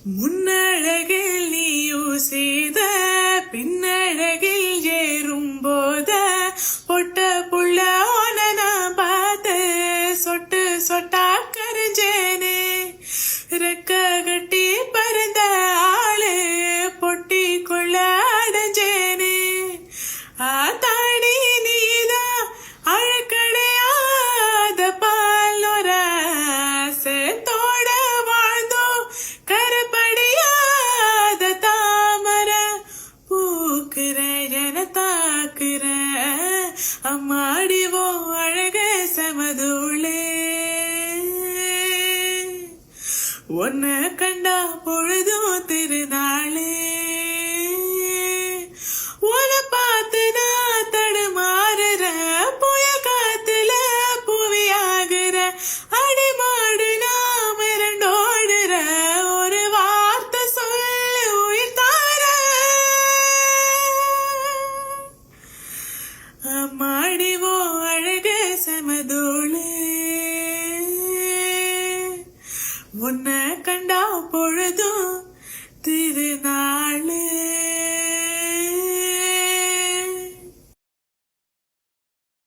முன்னழகில் நீயும் செய்த பின்னழகில் ஏறும் போத பொட்ட புள்ள நான் பார்த்து சொட்டு சொட்டா கரைஞ்சேனே. ரெக்க கட்டி பறந்த ஆளு பொட்டி கொள்ள அடைஞ்சேனே. ஆத்தாடி நீதான் அழக்கடையாத பாலோர சேத்தோட வாழ்ந்தோ கருப்படியாத தாமர பூக்குற என தாக்குற அம்மாடிவோ அழக சமதூளே. உன்னை கண்டா பொழுதும் திருநாளே. உன்னை பார்த்து நான் தடுமாறுற புய காத்துல புவியாகிற அடிமாடு நாம் இரண்டோடுற ஒரு வார்த்தை சொல்லு உயிர் தார. அம்மாடிவோ அழக சமதூளே. உன்னை கண்டா பொழுதும் திருநாள்